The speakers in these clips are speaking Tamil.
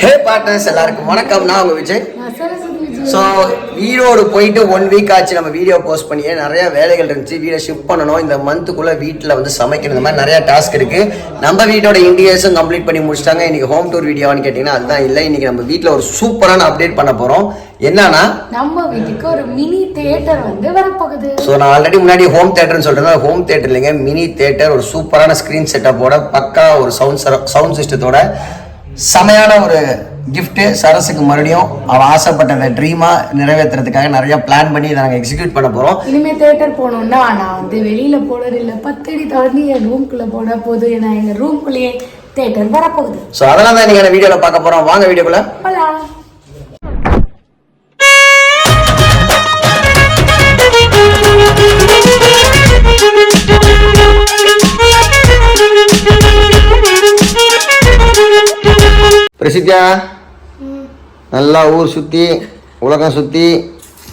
ஹே பார்ட்னர்ஸ் எல்லாருக்கும் வணக்கம். நான் உங்க விஜய். ஸோ ஈரோடு போயிட்டு 1 வீக் ஆச்சு. நம்ம வீடியோ போஸ்ட் பண்ணியே நிறைய வேலைகள் இருந்துச்சு. வீடை ஷிஃப்ட் பண்ணணும். இந்த மந்த்துக்குள்ளே வீட்டில் வந்து சமைக்கணும். இந்த மாதிரி நிறைய டாஸ்க் இருக்கு. நம்ம வீட்டோட இன்டீரியர்ஸும் கம்ப்ளீட் பண்ணி முடிச்சிட்டாங்க. இன்னைக்கு ஹோம் டூர் வீடியோன்னு கேட்டிங்கன்னா அதுதான் இல்லை. இன்னைக்கு நம்ம வீட்டில் ஒரு சூப்பரான அப்டேட் பண்ண போகிறோம். என்னன்னா நம்ம வீட்டுக்கு ஒரு மினி தியேட்டர் வந்து வரப்போகுது. ஸோ நான் ஆல்ரெடி முன்னாடி ஹோம் தியேட்டர்னு சொல்லிட்டு ஹோம் தியேட்டர் இல்லைங்க, மினி தியேட்டர். ஒரு சூப்பரான ஸ்க்ரீன் செட்டப்போட பக்கா ஒரு சவுண்ட் சிஸ்டத்தோட செமையான ஒரு கிஃப்ட்டு சரஸுக்கு. மறுபடியும் அவள் ஆசைப்பட்ட ட்ரீமா நிறைவேற்றுறதுக்காக நிறைய பிளான் பண்ணி இதை நாங்கள் எக்ஸிக்யூட் பண்ண போகிறோம். இனிமேல் தேட்டர் போகணுன்னா நான் வந்து வெளியில் போடுறது இல்லை, 10 அடி தாண்டி என் ரூம்குள்ளே போட போகுது. ஏன்னா எங்கள் ரூம்குள்ளேயே தேட்டர் வரப்போகுது. ஸோ அதெல்லாம் தான் நீங்கள் வீடியோவில் பார்க்க போகிறோம். வாங்க வீடியோக்குள்ள போகலாம். பிரசித்தியா நல்லா ஊர் சுற்றி உலகம் சுற்றி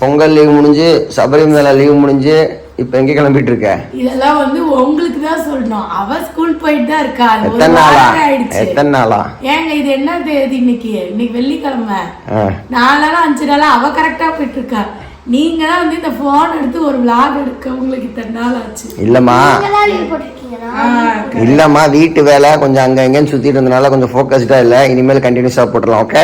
பொங்கல் லீவ் முடிஞ்சு சபரிமலை லீவ் முடிஞ்சு இப்போ எங்கே கிளம்பிட்டு இருக்க? இதெல்லாம் வந்து உங்களுக்கு தான் சொல்லணும். அவ ஸ்கூல் போயிட்டு தான் இருக்கா. எத்தனை நாளா ஏங்க இது என்ன தேதி? இன்னைக்கு வெள்ளிக்கிழமை. 4 நாளா 5 நாளா அவ கரெக்டா போயிட்டு இருக்கா. நீங்க தான் வந்து இந்த போன் எடுத்து ஒரு vlog எடுக்க உங்களுக்கு இத்தனை நாள் ஆச்சு. இல்லம்மா வீட்டு வேலை கொஞ்சம் அங்க எங்கன்னு சுத்திட்டு இருந்தனால கொஞ்சம் ஃபோக்கஸ்டா இல்ல. இனிமேல் கண்டினியூஸா போட்டுடலாம். ஓகே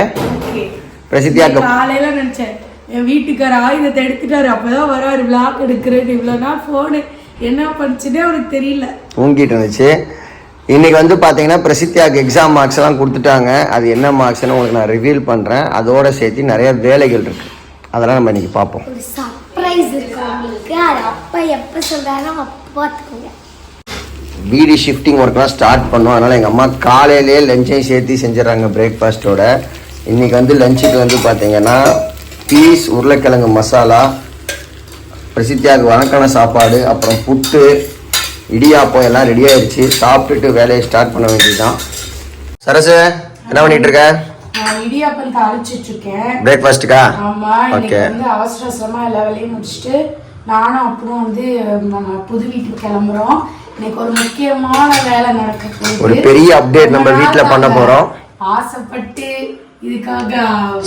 பிரசித்தியா காலையில நினைச்சேன் என் வீட்டுக்கார ஆயுதத்தை எடுத்துட்டாரு, அப்பதான் வராரு vlog எடுக்கிறேன். இவ்வளவு நாள் போனு என்ன பண்ணுச்சுன்னே அவருக்கு தெரியல, தூங்கிட்டு இருந்துச்சு. இன்னைக்கு வந்து பாத்தீங்கன்னா பிரசித்தியாவுக்கு எக்ஸாம் மார்க்ஸ் எல்லாம் கொடுத்துட்டாங்க. அது என்ன மார்க்ஸ்ன்னு உங்களுக்கு நான் ரிவீல் பண்றேன். அதோட சேர்த்து நிறைய வேலைகள் இருக்கு, அதெல்லாம் நம்ம இன்னைக்கு பார்ப்போம். ஒரு சர்ப்ரைஸ் இருக்கு உங்களுக்கு. அது அப்பா எப்ப சொல்றாரோ அப்ப பாத்துக்கோங்க. வீடு ஷிஃப்டிங் ஒர்க்லாம் ஸ்டார்ட் பண்ணோம். அதனால எங்கள் அம்மா காலையிலேயே லஞ்சையும் சேர்த்து செஞ்சிடறாங்க பிரேக்ஃபாஸ்ட்டோட. இன்றைக்கி வந்து லஞ்சுக்கு வந்து பார்த்தீங்கன்னா பீஸ் உருளைக்கிழங்கு மசாலா, பிரசித்தியாவுக்கு வணக்கான சாப்பாடு, அப்புறம் புட்டு, இடியாப்பம் எல்லாம் ரெடி ஆயிடுச்சு. சாப்பிட்டுட்டு வேலையை ஸ்டார்ட் பண்ண வேண்டியதுதான். சரசு என்ன பண்ணிட்டு இருக்க? இடியாப்பம் தாளிச்சிட்டு இருக்கேன் பிரேக்ஃபாஸ்ட்டுக்கா? ஆமா. இன்னைக்கு வந்து அவசர அவசரமா எல்லா வேலையும் முடிச்சுட்டு நானும் அப்புறம் வந்து புது வீட்டுக்கு கிளம்புறோம். இன்னைக்கு ஒரு முக்கியமான வேலை நடக்க போகுது. ஒரு பெரிய அப்டேட் நம்ம வீட்ல பண்ண போறோம். ஆசைப்பட்டு இதுக்காக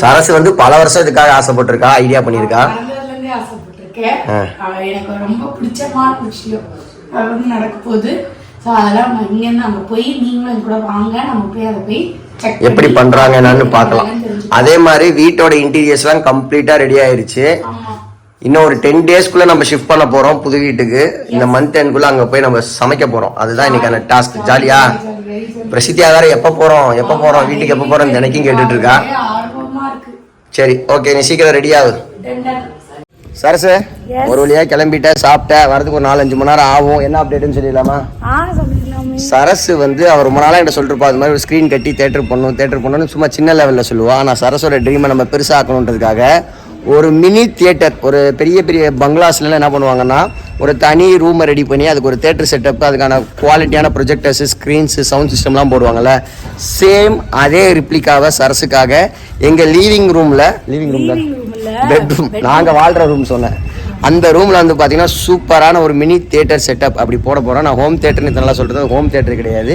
சரசு வந்து பல வருஷம் இதுக்காக ஆசைப்பட்டிருக்கா, ஐடியா பண்ணிருக்கா. ஆசைப்பட்டிருக்கேன். எனக்கு ரொம்ப பிடிச்சமான விஷயம் அது வந்து நடக்க போகுது. ஸோ அதெல்லாம் இங்கேருந்து நம்ம போய் நீங்களும் கூட வாங்க, நம்ம போய் அதை போய் எப்படி பண்றாங்கன்னு பார்க்கலாம். அதே மாதிரி வீட்டோட இன்டீரியர்ஸ் எல்லாம் கம்ப்ளீட்டா ரெடி ஆயிருச்சு. இன்னும் ஒரு 10 டேஸ்க்குள்ள நம்ம ஷிஃப்ட் பண்ண போறோம் புது வீட்டுக்கு. இந்த மந்த் எண்ட்குள்ள அங்க போய் நம்ம சமைக்க போறோம். அதுதான் இன்னைக்கான டாஸ்க். ஜாலியா? பிரசித்தியா வேற எப்ப போறோம் வீட்டுக்கு எப்ப போறோம் தினைக்கும் கேட்டுட்டு இருக்கா. சரி ஓகே, நீ சீக்கிரம் ரெடி ஆகு. சரசு ஒரு வழியா கிளம்பிட்ட, சாப்பிட்ட, வரதுக்கு ஒரு 4-5 மணி நேரம் ஆகும். என்ன அப்டேட்னு சொல்லிடலாமா? சரசு வந்து அவர் ரொம்ப நாளாக என்கிட்ட சொல்லிட்டு இருப்பா, அது மாதிரி ஒரு ஸ்க்ரீன் கட்டி தேட்டர் பண்ணணும்னு சும்மா சின்ன லெவலில் சொல்லுவா. ஆனால் சரஸோட ட்ரீமை நம்ம பெருசாக்கணுன்றதுக்காக ஒரு மினி தியேட்டர், ஒரு பெரிய பெரிய பங்களாஸ்லாம் என்ன பண்ணுவாங்கன்னா ஒரு தனி ரூமை ரெடி பண்ணி அதுக்கு ஒரு தேட்டர் செட்டப், அதுக்கான குவாலிட்டியான ப்ரொஜெக்டர்ஸ், ஸ்க்ரீன்ஸு, சவுண்ட் சிஸ்டம்லாம் போடுவாங்கல்ல. சேம் அதே ரிப்ளிகாவை சரஸுக்காக எங்கள் லிவிங் ரூமில் பெட்ரூம், நாங்கள் வாழ்கிற ரூம் சொன்னேன், அந்த ரூமில் வந்து பார்த்தீங்கன்னா சூப்பரான ஒரு மினி தியேட்டர் செட்டப் அப்படி போட போகிறோம். நான் ஹோம் தியேட்டர்னு நல்லா சொல்கிறது, ஹோம் தியேட்டர் கிடையாது,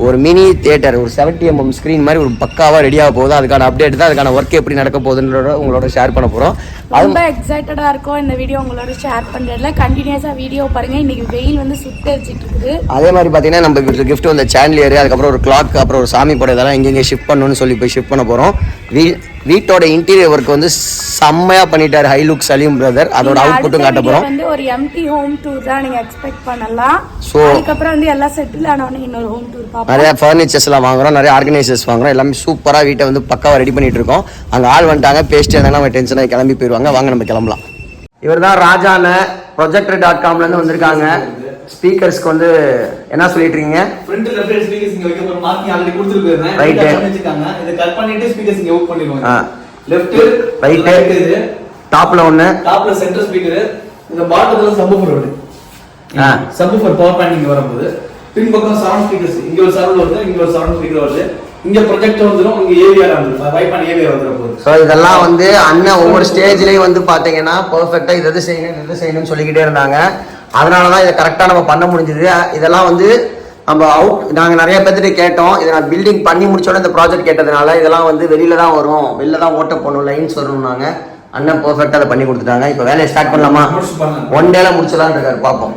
ஒரு மினி தியேட்டர், ஒரு 70mm ஸ்க்ரீன் மாதிரி ஒரு பக்காவாக ரெடியாக போகுது. அதுக்கான அப்டேட் தான், அதுக்கான ஒர்க் எப்படி நடக்க போகுதுன்றத உங்களோட ஷேர் பண்ண போகிறோம். ரொம்ப எக்ஸைட்டடாக இருக்கும் இந்த வீடியோ உங்களோட ஷேர் பண்ணுறதுல. கண்டினியூஸாக வீடியோ பாருங்கள். இன்றைக்கி வெயில் வந்து சுட்டரிச்சிட்டு இருக்குது. அதே மாதிரி பார்த்தீங்கன்னா நம்ம கிஃப்ட் வந்து சாண்ட்லியர், அதுக்கப்புறம் ஒரு கிளாக், அப்புறம் ஒரு சாமி படம், இதெல்லாம் எங்கெங்கே ஷிஃப்ட் பண்ணணும்னு சொல்லி போய் ஷிஃப்ட் பண்ண போகிறோம். வீட்டோட இன்டீரியர் ஒர்க் வந்து செம்மையா பண்ணிட்டாரு ஹைலுக் சலீம் பிரதர். அதோட அவுட்புட்டும் காட்ட போறோம். வந்து ஒரு எம்டி ஹோம் டூர் தான் நீங்க எக்ஸ்பெக்ட் பண்ணலாம். சோ அதுக்கு அப்புறம் வந்து எல்லாம் செட்டில் ஆனவனே இன்னொரு ஹோம் டூர் பாப்போம். நிறைய ஃபர்னிச்சர்ஸ் எல்லாம் வாங்குறோம், நிறைய ஆர்கனைசர்ஸ் வாங்குறோம். எல்லாமே சூப்பரா வீட்டை வந்து பக்காவா ரெடி பண்ணிட்டு இருக்கோம். அங்க ஆள் வந்துட்டாங்க, பேசிட்டு இருந்தாங்கன்னா அவங்க டென்ஷனாக கிளம்பி போயிடுவாங்க. வாங்க நம்ம கிளம்பலாம். இவர் தான் ராஜான projector.com இருந்து வந்திருக்காங்க. ஸ்பீக்கர்ஸ்க்கு வந்து என்ன சொல்லிட்டு இருக்கீங்க? ஃப்ரண்ட் லெஃப்ட் ஸ்பீக்கர்ஸ் இங்க வைக்க போற மார்க்கிங் ஆல்ரெடி கொடுத்துருக்கேன். ரைட் பண்ணிட்டாங்க. இத கட் பண்ணிட்டு ஸ்பீக்கர்ஸ் இங்க அவுட் பண்ணிடுவாங்க. லெஃப்ட் ரைட் இது டாப்ல ஒண்ணு, டாப்ல சென்டர் ஸ்பீக்கர், இந்த பாட்டத்துல சப்வூஃபர் வருது. சப்வூஃபர் பவர் பாயிண்ட் இங்க வரும்போது பின் பக்கம் சரவுண்ட் ஸ்பீக்கர்ஸ், இங்க ஒரு சரவுண்ட் வருது, இங்க ஒரு சரவுண்ட் ஸ்பீக்கர் வருது, இங்க ப்ரொஜெக்டர் வந்துரும், இங்க ஏவிஆர் வந்துரும், வைப்பான் ஏவிஆர் வந்துரும். சோ இதெல்லாம் வந்து அண்ணன் ஒவ்வொரு ஸ்டேஜ்லயும் வந்து பாத்தீங்கன்னா பெர்ஃபெக்ட்டா இது செய்யணும்னு சொல்லிக்கிட்டே இருந்தாங்க. அதனாலதான் இதை கரெக்டா நம்ம பண்ண முடிஞ்சது. இதெல்லாம் வந்து நம்ம நாங்கள் நிறைய பேர்த்திட்ட கேட்டோம். இதை நான் பில்டிங் பண்ணி முடிச்சோட இந்த ப்ராஜெக்ட் கேட்டதுனால இதெல்லாம் வந்து வெளியில தான் வரும், வெளில தான் ஓட்ட போகணும், லைன்ஸ் வரணும்னாங்க. அண்ணன் பர்ஃபெக்டாக அதை பண்ணி கொடுத்துட்டாங்க. இப்போ வேலையை ஸ்டார்ட் பண்ணலாமா? ஒன் டேல முடிச்சலான்னு இருக்காரு, பார்ப்போம்.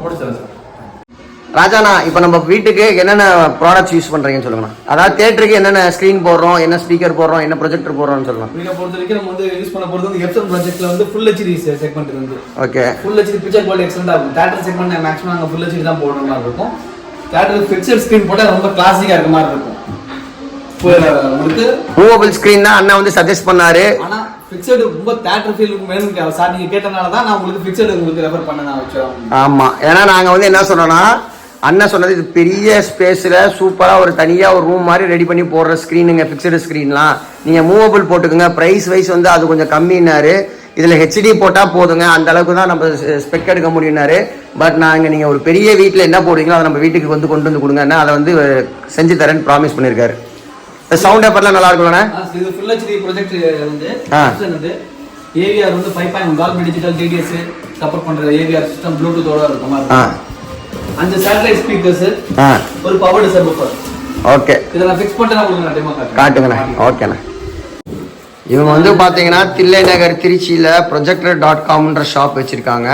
ராஜாண்ணா, இப்போ நம்ம வீட்டுக்கு என்னென்ன ப்ராடக்ட்ஸ் யூஸ் பண்றீங்கன்னு சொல்லுங்கண்ணா. அதாவது தியேட்டருக்கு என்னென்ன ஸ்க்ரீன் போடுறோம், என்ன ஸ்பீக்கர் போடுறோம், என்ன ப்ரொஜெக்டர் போடுறோம்னு சொல்லலாம். வீட்டை பொறுத்த வரைக்கும் நம்ம வந்து யூஸ் பண்ண போகிறது வந்து எஃப்எம் ப்ராஜெக்ட்ல வந்து ஃபுல் ஹெச்டி செக்மெண்ட் வந்து okay, full HD picture quality எக்ஸலென்ட்டாக இருக்கும். தேட்டர் செக்மெண்ட் மேக்ஸிமம் நாங்கள் ஃபுல் ஹெச்டி தான் போடுற மாதிரி இருக்கும். தேட்டர் பிக்சர் ஸ்க்ரீன் போட்டால் ரொம்ப கிளாசிக்காக இருக்க மாதிரி இருக்கும். உங்களுக்கு மூவபிள் ஸ்க்ரீன் தான் அண்ணா வந்து சஜஸ்ட் பண்ணாரு. ஆனால் பிக்சர்டு ரொம்ப தேட்டர் ஃபீல் வேணும் சார், நீங்கள் கேட்டனால தான் நான் உங்களுக்கு பிக்சர்டு உங்களுக்கு ரெஃபர் பண்ண நான் வச்சோம். ஆமாம், ஏன்னா நாங்கள் வந்து என்ன சொன்னோன்னா, அண்ணன் சொன்னது இது பெரிய ஸ்பேஸில் சூப்பராக ஒரு தனியாக ஒரு ரூம் மாதிரி ரெடி பண்ணி போடுற ஸ்க்ரீனுங்க, ஃபிக்ஸடு ஸ்க்ரீன்லாம் நீங்கள் மூவபிள் போட்டுக்குங்க, ப்ரைஸ் வைஸ் வந்து அது கொஞ்சம் கம்மின்னாரு. இதில் ஹெச்டி போட்டால் போதுங்க, அந்த அளவுக்கு தான் நம்ம ஸ்பெக் எடுக்க முடியும்னாரு. பட் நாங்கள் நீங்கள் ஒரு பெரிய வீட்டில் என்ன போடுவீங்களோ அதை நம்ம வீட்டுக்கு வந்து கொண்டு வந்து கொடுங்கன்னா அதை வந்து செஞ்சு தரேன்னு ப்ராமிஸ் பண்ணியிருக்காரு. சவுண்ட் பேப்பர்லாம் நல்லா இருக்கும்ண்ணே. இது ஃபுல் ஹெச்டி ப்ரொஜெக்ட் வந்து ஏவிஆர் வந்து 5.1 டால்பி டிஜிட்டல் டிடிஎஸ் சப்போர்ட் பண்ணுற ஏவிஆர் சிஸ்டம் ப்ளூடூத்தோட இருக்க மாதிரி 5 சேட்டலைட் ஸ்பீக்கர்ஸ், ஒரு பவர்டு சப்வூஃபர். ஓகே, இத நான் ஃபிக்ஸ் பண்ணிட்டு உங்களுக்கு நான் டெமோ காட்டுங்கண்ணே. ஓகேண்ணே. இவங்க வந்து பார்த்தீங்கன்னா தில்லை நகர் திருச்சியில் projector.comன்ற ஷாப் வச்சுருக்காங்க.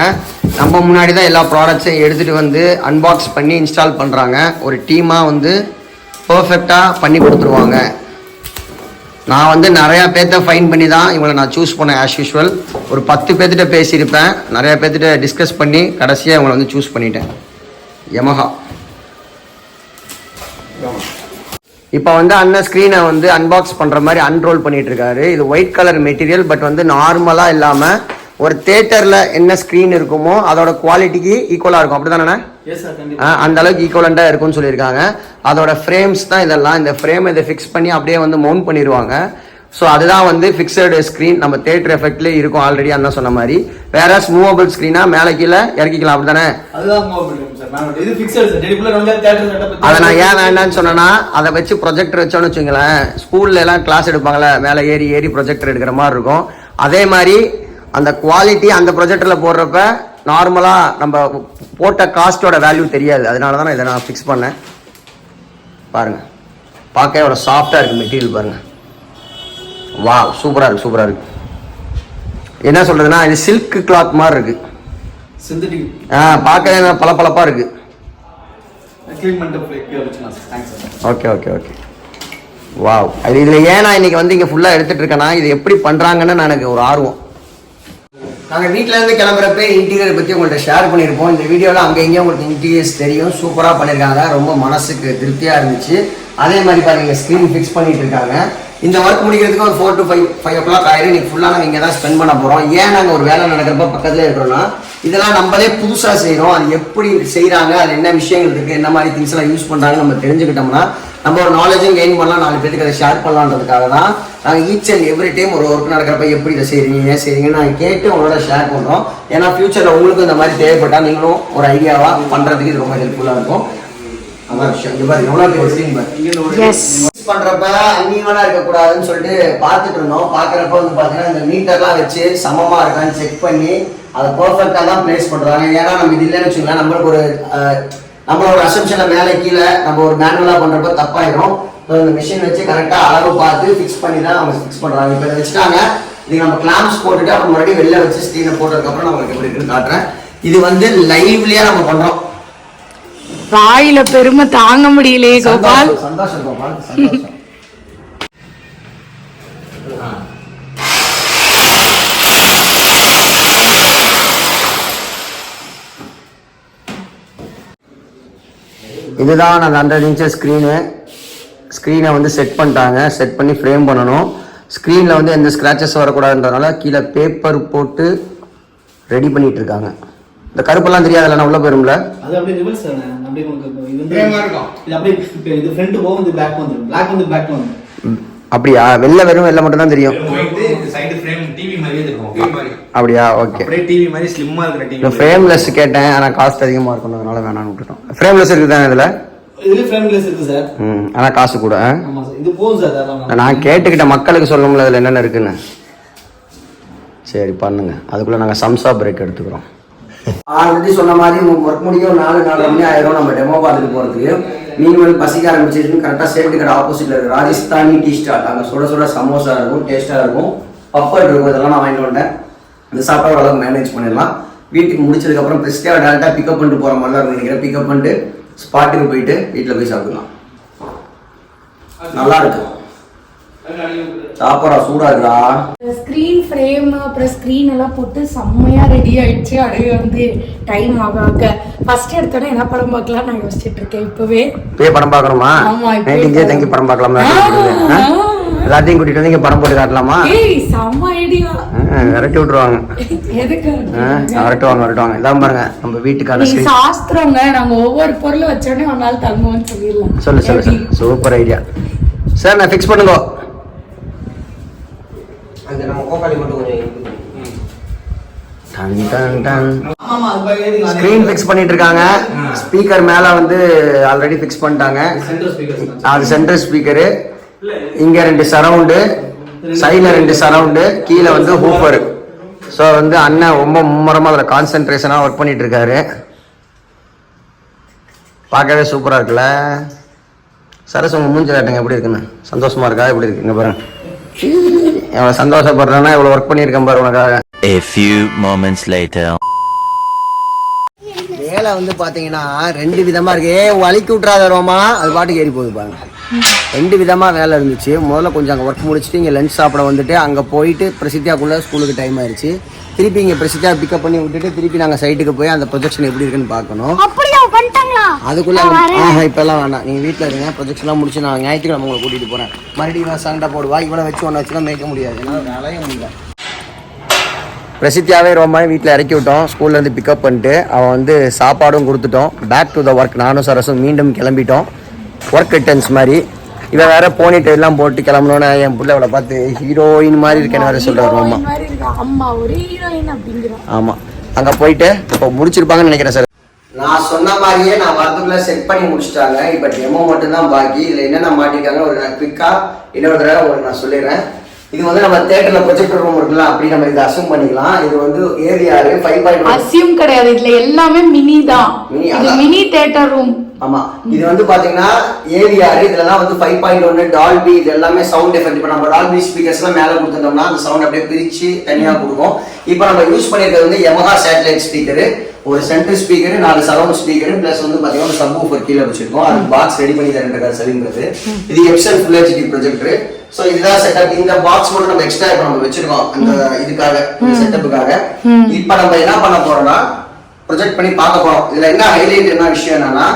நம்ம முன்னாடி தான் எல்லா ப்ராடக்ட்ஸையும் எடுத்துகிட்டு வந்து அன்பாக்ஸ் பண்ணி இன்ஸ்டால் பண்ணுறாங்க. ஒரு டீமாக வந்து பர்ஃபெக்டாக பண்ணி கொடுத்துருவாங்க. நான் வந்து நிறையா பேர்த்த ஃபைன் பண்ணி தான் இவங்களை நான் சூஸ் பண்ணேன். ஆஸ் யூஷுவல் ஒரு 10 பேர்த்திட்ட பேசியிருப்பேன், நிறையா பேர்த்திட்ட டிஸ்கஸ் பண்ணி கடைசியாக இவங்களை வந்து சூஸ் பண்ணிட்டேன். யமஹா. இப்போ வந்து அண்ணன் ஸ்க்ரீனை வந்து அன்பாக்ஸ் பண்ணுற மாதிரி அன்ரோல் பண்ணிட்டு இருக்காரு. இது ஒயிட் கலர் மெட்டீரியல், பட் வந்து நார்மலாக இல்லாமல் ஒரு தேட்டரில் என்ன ஸ்க்ரீன் இருக்குமோ அதோட குவாலிட்டிக்கு ஈக்குவலாக இருக்கும். அப்படி தானே? அந்த அளவுக்கு ஈக்குவலண்டாக இருக்கும்னு சொல்லியிருக்காங்க. அதோட ஃப்ரேம்ஸ் தான் இதெல்லாம். இந்த ஃப்ரேம் இதை ஃபிக்ஸ் பண்ணி அப்படியே வந்து மவுண்ட் பண்ணிடுவாங்க. ஸோ அதுதான் வந்து ஃபிக்ஸடு ஸ்க்ரீன். நம்ம தேட்டர் எஃபெக்ட்லேயே இருக்கும் ஆல்ரெடி அண்ணா சொன்ன மாதிரி. வேற மூவபிள் ஸ்க்ரீனா மேலே கீழே இறக்கிக்கலாம், அப்படி தானே? அதை நான் ஏன் வேண்டான்னு சொன்னேன்னா, அதை வச்சு ப்ரொஜெக்டர் வச்சோன்னு வச்சுங்களேன், ஸ்கூல்ல எல்லாம் கிளாஸ் எடுப்பாங்களே, மேலே ஏறி ஏறி ப்ரொஜெக்டர் எடுக்கிற மாதிரி இருக்கும். அதே மாதிரி அந்த குவாலிட்டி அந்த ப்ரொஜெக்டரில் போடுறப்ப நார்மலாக நம்ம போட்ட காஸ்ட்டோட வேல்யூ தெரியாது. அதனால தான் இதை நான் ஃபிக்ஸ் பண்ணேன். பாருங்கள், பார்க்க எவ்வளோ சாஃப்டாக இருக்குது மெட்டீரியல் பாருங்கள். வா, சூப்பராக இருக்குது, சூப்பராக இருக்குது. என்ன சொல்கிறதுனா, இது சில்க் கிளாத் மாதிரி இருக்குது. பார்க்க பளபளப்பாக இருக்குது. Okay okay okay. வாவ். இதில் ஏன் நான் இன்னைக்கு வந்து இங்கே ஃபுல்லாக எடுத்துகிட்டு இருக்கேன்னா, இது எப்படி பண்ணுறாங்கன்னு எனக்கு ஒரு ஆர்வம். நாங்கள் வீட்டிலேருந்து கிளம்புறப்ப இன்டீரியர் பற்றி உங்கள்கிட்ட ஷேர் பண்ணியிருப்போம். இந்த வீடியோவில் அங்கே இங்கேயும் உங்களுக்கு இன்டீரியர்ஸ் தெரியும். சூப்பராக பண்ணியிருக்காங்க, ரொம்ப மனசுக்கு திருப்தியாக இருந்துச்சு. அதே மாதிரி பாருங்க, ஸ்க்ரீன் ஃபிக்ஸ் பண்ணிட்டு இருக்காங்க. இந்த ஒர்க் முடிக்கிறதுக்கு ஒரு 4 to 5 o'clock ஆயிரும். இன்னைக்கு ஃபுல்லாக நாங்கள் இங்கே தான் ஸ்பெண்ட் பண்ண போகிறோம். ஏன் நாங்கள் ஒரு வேலை நடக்கிறப்ப பக்கத்தில் இருக்கிறோன்னா, இதெல்லாம் நம்மளே புதுசாக செய்கிறோம். அது எப்படி செய்கிறாங்க, அது என்ன விஷயங்கள் இருக்குது, என்ன மாதிரி திங்ஸ் எல்லாம் யூஸ் பண்ணுறாங்கன்னு நம்ம தெரிஞ்சுக்கிட்டோம்னா நம்ம ஒரு நாலேஜும் கெயின் பண்ணலாம், 4 பேருக்கு அதை ஷேர் பண்ணலான்றதுக்காக தான் நாங்கள் ஈச் அண்ட் எவ்ரி டைம் ஒரு ஒர்க் நடக்கிறப்ப எப்படி இதை செய்கிறீங்க, ஏன் செய்கிறீங்கன்னு நாங்கள் கேட்டு உங்களோட ஷேர் பண்ணுறோம். ஏன்னா ஃபியூச்சரில் உங்களுக்கும் இந்த மாதிரி தேவைப்பட்டால் நீங்களும் ஒரு ஐடியாவாக பண்ணுறதுக்கு இது ரொம்ப ஹெல்ப்ஃபுல்லாக இருக்கும். அதான் விஷயம். இங்கே பாருங்க, எவ்வளோ பேர் பண்றப்ப அங்கீவனா இருக்கக்கூடாதுன்னு சொல்லிட்டு பார்த்துட்டு இருந்தோம். பார்க்குறப்ப வந்து பார்த்தீங்கன்னா இந்த மீட்டர்லாம் வச்சு சமமாக இருக்கான்னு செக் பண்ணி அதை பர்ஃபெக்டாக தான் பிளேஸ் பண்ணுறாங்க. ஏன்னா நம்ம இது இல்லைன்னு வச்சுக்கலாம், நம்மளுக்கு ஒரு நம்மளோட அசம்ஷனை மேலே கீழே நம்ம ஒரு மேனுவலாக பண்ணுறப்ப தப்பாயிடும். இந்த மிஷின் வச்சு கரெக்டாக அளவு பார்த்து ஃபிக்ஸ் பண்ணி தான் அவங்க ஃபிக்ஸ் பண்ணுறாங்க. இப்போ இதை வச்சுட்டாங்க. இதுக்கு நம்ம கிளாம்ஸ் போட்டுட்டு அப்புறம் மறுபடியும் வெளில வச்சு ஸ்க்ரீனை போட்டதுக்கப்புறம் நம்மளுக்கு எப்படி இருக்குன்னு காட்டுறேன். இது வந்து லைவ்லியா நம்ம பண்ணுறோம். வாயில பெருமை தாங்க முடியலையே கோபால். சந்தோஷம் கோபால், சந்தோஷம். இதுதான் அந்த 100 inches ஸ்க்ரீனை வந்து செட் பண்ணிட்டாங்க. செட் பண்ணி ஃப்ரேம் பண்ணணும். ஸ்க்ரீனில் வந்து எந்த ஸ்க்ராச்சஸ் வரக்கூடாதுன்றதுனால கீழே பேப்பர் போட்டு ரெடி பண்ணிட்டு இருக்காங்க. இந்த கருப்பெல்லாம் தெரியாதுல்ல, நான் உள்ள போயிரும்ல. அது அப்படியே ரிவர்ஸ் ஆன அப்படியே உங்களுக்கு இது வந்து இருக்கும். இது அப்படியே இது ஃப்ரண்ட் போகும், இது பேக் வந்துரும். பேக் வந்து பேக் வந்துரும். அப்படியா? வெள்ள வெறும் வெள்ள மட்டும் தான் தெரியும். இது சைடு ஃப்ரேம் டிவி மாதிரியே இருக்கும். டிவி மாதிரி. அப்படியா? ஓகே. அப்படியே டிவி மாதிரி ஸ்லிம்மா இருக்கிற டிவி. நான் ஃப்ரேம்லெஸ் கேட்டேன், ஆனா காஸ்ட் அதிகமா இருக்கும்ன்றதுனால வேணாம்னு விட்டுட்டோம். ஃப்ரேம்லெஸ் இருக்குதா இதுல? இதுல ஃப்ரேம்லெஸ் இருக்கு சார். ஆனா காசு கூட. ஆமா சார். இது போகும் சார். அதெல்லாம் நான் கேட்டுக்கிட்ட மக்களுக்கு சொல்லணும்ல இதுல என்னென்ன இருக்குன்னு. சரி பண்ணுங்க. அதுக்குள்ள நாங்க சம்சா பிரேக் எடுத்துக்கிறோம். ஆல்ரெடி சொன்ன மாதிரி ஒர்க் முடியும் 4:30 மணி ஆயிரும் நம்ம டெமோ பார்த்துட்டு போறதுக்கு. மீன் வந்து பசிக்க ஆரம்பிச்சிருச்சுன்னு கரெக்டாக சேட்டு கடை ஆப்போசிட்ல இருக்கு ராஜஸ்தானி டீ ஸ்டால். அங்கே சுட சுட சமோசா இருக்கும், டேஸ்ட்டாக இருக்கும், பப்பர் இருக்கும். இதெல்லாம் நான் வாங்கிட்டு வந்தேன். இந்த சாப்பாடு ஓரளவுக்கு மேனேஜ் பண்ணிடலாம். வீட்டுக்கு முடிச்சதுக்கப்புறம் பிரஸ்டியாக டேரெக்டாக பிக்கப் பண்ணிட்டு போகிற மாதிரி தான் நினைக்கிறேன். பிக்கப் பண்ணிட்டு ஸ்பாட்டுக்கு போயிட்டு வீட்டில் போய் சாப்பிடலாம். நல்லா இருக்கும் சாப்பாடா, சூடா இருக்கா. ஸ்கிரீன் ஃப்ரேம் அப்புறம் ஸ்கிரீன் எல்லாம் போட்டு செம்மையா ரெடி ஆயிடுச்சு. அப்படியே வந்து டைம் ஆக ஃபர்ஸ்ட் எடுத்தோட என்ன படம் பார்க்கலாம் நான் யோசிச்சுட்டு இருக்கேன். இப்பவே படம் பார்க்கணுமா? நைட்டிங்கே தங்கி படம் பார்க்கலாமா? எல்லாத்தையும் கூட்டிட்டு வந்து இங்க படம் போட்டு காட்டலாமா? செம்ம ஐடியா. விரட்டி விட்டுருவாங்க. எதுக்கு வரட்டுவாங்க. இதான் பாருங்க நம்ம வீட்டுக்கான சாஸ்திரங்க. நாங்க ஒவ்வொரு பொருள் வச்சோடனே ஒரு நாள் தங்குவோம்னு சொல்லிடலாம். சொல்லு. Super idea sir. நான் ஃபிக்ஸ் பண்ணுங்க. அந்த நம்ம கோகாலி மட்டும் கொஞ்சம் ஸ்கிரீன் ஃபிக்ஸ் பண்ணிட்டு இருக்காங்க. ஸ்பீக்கர் மேல வந்து ஆல்ரெடி ஃபிக்ஸ் பண்ணிட்டாங்க. அது சென்ட்ரல் ஸ்பீக்கரு. இங்க 2 சரவுண்டு, சைடுல 2 சரவுண்டு, கீழே வந்து ஹூஃபர். ஸோ வந்து அண்ணன் ரொம்ப மும்முரமா அதில் கான்சென்ட்ரேஷனாக ஒர்க் பண்ணிட்டு இருக்காரு. பார்க்கவே சூப்பரா இருக்குல்ல. சரஸ் உங்க மூஞ்சி காட்டுங்க எப்படி இருக்குன்னு. சந்தோஷமா இருக்கா? எப்படி இருக்கு? இங்க பாருங்க எவ்வளவு சந்தோஷப்படுறேன்னா எவ்வளவு ஒர்க் பண்ணியிருக்கேன் பாரு உனக்காக. A few moments later. வேலை வந்து பாத்தீங்கன்னா 2 விதமா இருக்கு. வலிக்கு விட்டுறாத ரோமா, அது பாட்டுக்கு ஏறி போகுது பாருங்க. 2 விதமா வேலை இருந்துச்சு. முதல்ல கொஞ்சம் அங்கே ஒர்க் முடிச்சுட்டு இங்கே லஞ்ச் சாப்பிட வந்துட்டு அங்கே போயிட்டு பிரசித்தியாக்குள்ள ஸ்கூலுக்கு டைம் ஆயிடுச்சு. திருப்பி இங்கே பிரசித்தியா பிக்கப் பண்ணி விட்டுட்டு திருப்பி நாங்கள் சைட்டுக்கு போய் அந்த ப்ரொஜெக்ஷன் எப்படி இருக்குன்னு பார்க்கணும். அதுக்குள்ள இப்பெல்லாம் வேண்டாம், நீங்க வீட்டில் இருங்க. ப்ரொஜெக்ஷன்லாம் முடிச்சு நான் ஞாயிற்றுக்கிழமை உங்களை கூட்டிட்டு போறேன். மறுபடியும் சண்டை போடுவா, இவனை வச்சு ஒன்றை வச்சுலாம் மேய்க்க முடியாது. ஏன்னா வேலையே முடியல. பிரசித்தியாவே ரொம்ப வீட்டில் இறக்கி விட்டோம். ஸ்கூல்லேருந்து பிக்கப் பண்ணிட்டு அவன் வந்து சாப்பாடும் கொடுத்துட்டோம். Back to the work. நானும் சரசும் மீண்டும் கிளம்பிட்டோம். ஒர்க் ரிட்டர்ன்ஸ் மாதிரி. இவன் வேற போனிட்டு எல்லாம் போட்டு கிளம்பணும்னு என் பிள்ளை அவளை பார்த்து ஹீரோயின் மாதிரி இருக்கேன்னு வேற சொல்றாரு. ஆமா, அங்க போயிட்டு இப்போ முடிச்சிருப்பாங்கன்னு நினைக்கிறேன் சார். நான் சொன்ன மாதிரியே நான் வரதுக்குள்ள செட் பண்ணி முடிச்சிட்டாங்க. இப்போ டெமோ மட்டும் தான் பாக்கி. இதுல என்னென்ன மாட்டிருக்காங்க ஒரு நான் குவிக்கா இன்னொரு தடவை உங்களுக்கு நான் சொல்லிடுறேன். இது வந்து நம்ம தியேட்டர்ல ப்ரொஜெக்டர் ரூம் இருக்குல்ல, அப்படி நம்ம இதை அசியூம் பண்ணிக்கலாம். இது வந்து ஏரியாரு 5.1 அசியூம் கிடையாது. இதுல எல்லாமே மினி தான். இது மினி தியேட்டர் ரூம். ஆமா, இது வந்து பாத்தீங்கன்னா ஏவிஆர். இதுலலாம் வந்து 5.1 டால்பி, இது எல்லாமே சவுண்ட் எஃபெக்ட். இப்போ நம்ம டால்பி ஸ்பீக்கர்ஸ் எல்லாம் மேல கொடுத்துட்டோம்னா அந்த சவுண்ட் அப்படியே பிரிச்சு தனியா கொடுக்கும். இப்போ நம்ம யூஸ் பண்ணிருக்கிறது வந்து Yamaha சேட்டலைட் ஸ்பீக்கர், ஒரு centre speaker, 4 surround speaker, plus வந்து பாத்தீங்கன்னா ஒரு சப்வூஃபர் கீழே வச்சிருக்கோம். அது பாக்ஸ் ரெடி பண்ணி தரேன் சரிங்கிறது. இது Epson full HD projector. So இதுதான் செட்டப். இந்த பாக்ஸ் மட்டும் நம்ம எக்ஸ்ட்ரா இப்போ நம்ம வச்சிருக்கோம் அந்த இதுக்காக, செட்டப்புக்காக. இப்போ நம்ம என்ன பண்ண போறோம்னா ப்ரொஜெக்ட் பண்ணி பார்க்க போறோம். இதுல என்ன ஹைலைட் என்ன விஷயம் என்னன்னா,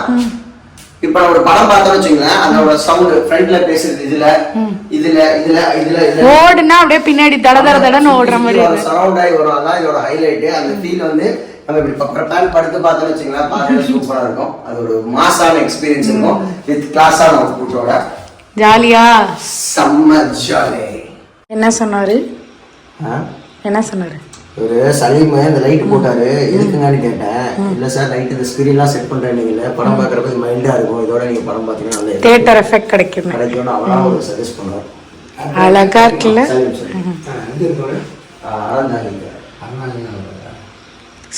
இப்ப நான் ஒரு படம் பார்த்தோம்னு வச்சுங்களேன், அதோட சவுண்ட் ஃப்ரண்ட்ல பேசுறது இதுல ஓடுனா அப்படியே பின்னாடி தடன்னு ஓடுற மாதிரி சரவுண்ட் ஆகி வரும். அதான் இதோட ஹைலைட். அந்த ஃபீல் வந்து நம்ம இப்படி பிளான் படுத்து பார்த்தோம்னு வச்சுங்களேன், பார்க்கவே சூப்பரா இருக்கும். அது ஒரு மாசான எக்ஸ்பீரியன்ஸ் இருக்கும் வித் கிளாஸான அவுட்புட்டோட. ஜாலியா செம்ம ஜாலி. என்ன சொன்னாரு? ஒரு சலீம் இந்த லைட் போட்டாரு. எதுக்குங்கன்னு கேட்டேன். இல்ல சார் லைட் இந்த ஸ்கிரீன்லாம் செட் பண்றேன். நீங்க படம் பாக்குறப்ப இது மைல்டா இருக்கும், இதோட நீங்க படம் பாத்தீங்கன்னா நல்ல தியேட்டர் எஃபெக்ட் கிடைக்கும். அவனா ஒரு சஜஸ்ட் பண்ணுவார். அழகா இருக்குல்ல,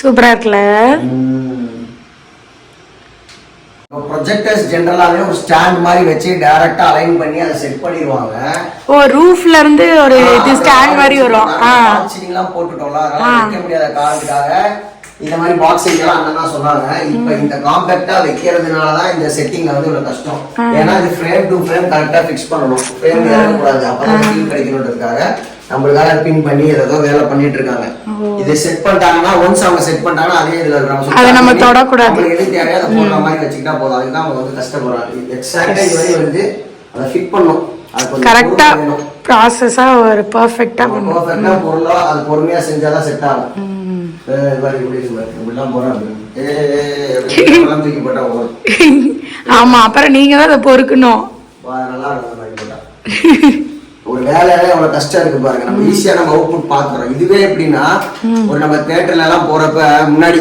சூப்பரா இருக்குல்ல. ப்ரொஜெக்டர்ஸ் ஜெனரலாவே ஒரு ஸ்டாண்ட் மாதிரி வச்சு டைரக்டா அலைன் பண்ணி அதை செட் பண்ணிடுவாங்க. ஓ, ரூஃப்ல இருந்து ஒரு இது ஸ்டாண்ட் மாதிரி வரும். பாக்ஸிங்லாம் போட்டுட்டோம்ல, அதனால வைக்க முடியாத காரணத்துக்காக இந்த மாதிரி பாக்ஸிங் எல்லாம் அண்ணா சொன்னாங்க. இப்போ இந்த காம்பேக்டா வைக்கிறதுனால தான் இந்த செட்டிங்ல வந்து இவ்வளவு கஷ்டம். ஏன்னா இது ஃப்ரேம் டு ஃப்ரேம் கரெக்டா ஃபிக்ஸ் பண்ணணும். ஃப்ரேம் இறங்க கூடாது, அப்பதான் ஃபீல் கிடைக்கணுன்றதுக்காக நம்மளுக்காக பின் பண்ணி ஏதோ வேலை பண்ணிட்டு இருக்காங்க. இது செட் பண்ணிட்டாங்கன்னா ஒன்ஸ் அவங்க செட் பண்ணிட்டாங்கன்னா அதே இதுல நம்ம தொடக்கூடாது. எது தேவையோ அதை போடுற மாதிரி வச்சுக்கிட்டா போதும். அதுதான் அவங்க வந்து கஷ்டப்படுறாங்க. எக்ஸாக்டா இது வரை வந்து அதை ஃபிட் பண்ணும். கரெக்டா ப்ராசஸா ஒரு பெர்ஃபெக்ட்டா பொருளா அது பொறுமையா செஞ்சாதான் செட் ஆகும். இப்படிலாம் போறாங்க. ஆமா, அப்புறம் நீங்க தான் அதை பொறுக்கணும். ஒரு வேலையில எவ்வளவு கஷ்டம் இருக்கு பாருங்க. நம்ம ஈஸியா நம்ம அவுட்புட் பாக்குறோம். இதுவே எப்படின்னா ஒரு நம்ம தியேட்டர்ல எல்லாம் போறப்ப முன்னாடி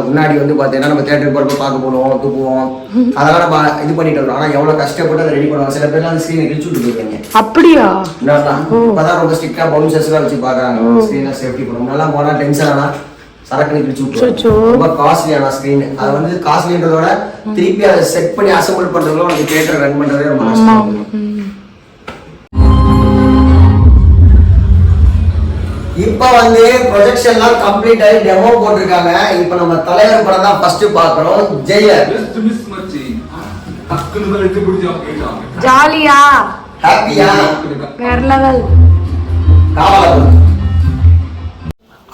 முன்னாடி வந்து பாத்தீங்கன்னா நம்ம தியேட்டருக்கு போறப்ப பார்க்க போடுவோம், தூக்குவோம், அதெல்லாம் நம்ம இது பண்ணிட்டு வரோம். ஆனா எவ்வளவு கஷ்டப்பட்டு அதை ரெடி பண்ணுவாங்க. சில பேர்லாம் அந்த ஸ்கிரீனை கிழிச்சு விட்டு போயிருக்காங்க. அப்படியா? இப்பதான் ரொம்ப ஸ்ட்ரிக்டா பவுன்சர்ஸ் எல்லாம் வச்சு பாக்குறாங்க. ஸ்கிரீனை சேஃப்டி பண்ணுவோம். நல்லா போனா டென்ஷன் ஆனா சரக்கு பிரிச்சு அச்சோ. விட்டுரும். ரொம்ப காஸ்ட்லியான ஸ்கிரீன். அது வந்து காஸ்ட்லின்றதோட திருப்பி அதை செட் பண்ணி அசம்பிள் பண்றதுல உனக்கு தியேட்டர் ரன் பண்றதே ரொம்ப கஷ்டம். இப்ப வந்து ப்ரொஜெக்ஷன்லாம் கம்ப்ளீட் ஆகி டெமோ போட்டிருக்காங்க. இப்ப நம்ம தலைவர் படம் தான் ஃபர்ஸ்ட் பாக்குறோம். ஜெயர் ஜாலியா ஹாப்பியா வேற லெவல்.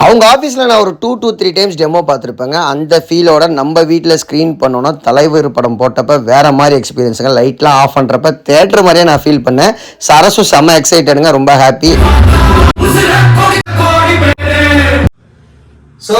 அவங்க ஆஃபீஸில் நான் ஒரு 2 to 3 டைம்ஸ் டெமோ பார்த்துருப்பேங்க. அந்த ஃபீலோட நம்ம வீட்டில் ஸ்க்ரீன் பண்ணோன்னா தலைவர் படம் போட்டப்ப வேறு மாதிரி எக்ஸ்பீரியன்ஸுங்க. லைட்லாம் ஆஃப் பண்ணுறப்ப தேட்டர் மாதிரியே நான் ஃபீல் பண்ணேன். சரஸும் செம்ம எக்ஸைட்டடுங்க, ரொம்ப ஹாப்பி. ஸோ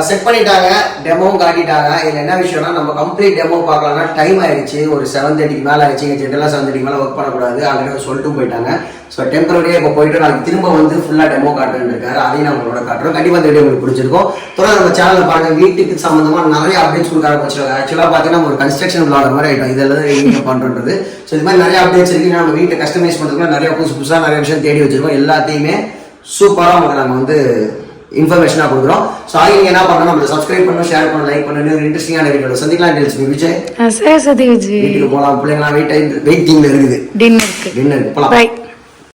செட் பண்ணிட்டாங்க, டெமோவும் காட்டிட்டாங்க. இதில் என்ன விஷயம்னா நம்ம கம்ப்ளீட் டெமோ பார்க்கலாம்னா டைம் ஆயிடுச்சு. ஒரு 7:30 மேலே ஆயிடுச்சு. இங்கே ஜென்ரலாக 7:30 மேலே ஒர்க் பண்ணக்கூடாது ஆல்ரெடி சொல்லிட்டு போயிட்டாங்க. ஸோ டெம்பரரியாக இப்போ போயிட்டு நாளைக்கு திரும்ப வந்து ஃபுல்லாக டெமோ காட்டுன்னு இருக்காரு. அதையும் நான் உங்களோட காட்டுறோம். கண்டிப்பாக இந்த வீடியோ உங்களுக்கு பிடிச்சிருக்கும். தொடர்ந்து நம்ம சேனலில் பாருங்கள். வீட்டுக்கு சம்மந்தமாக நிறைய அப்டேட்ஸ் கொடுக்க ஆரம்பிச்சிருக்காங்க. ஆக்சுவலாக பார்த்தீங்கன்னா ஒரு கன்ஸ்ட்ரக்ஷன் விளாடுற மாதிரி ஆகிட்டோம். இதெல்லாம் நீங்கள் பண்ணுறது. ஸோ இது மாதிரி நிறைய அப்டேட்ஸ் இருக்குது. நம்ம வீட்டை கஸ்டமைஸ் பண்ணுறதுக்கு நிறைய புதுசாக நிறைய விஷயம் தேடி வச்சிருக்கோம். எல்லாத்தையுமே சூப்பராக உங்களுக்கு நாங்கள் வந்து இன்ஃபர்மேஷனாக கொடுக்குறோம். ஸோ ஆகி நீங்கள் என்ன பண்ணணும், நம்ம சப்ஸ்கிரைப் பண்ணணும், ஷேர் பண்ணணும், லைக் பண்ணணும். ஒரு இன்ட்ரெஸ்டிங்கான வீடியோ சந்திக்கலாம். விஜய் விஜய் வீட்டுக்கு போகலாம். பிள்ளைங்களாம் வெயிட்டிங்ல இருக்குது. டின்னருக்கு போகலாம். பை.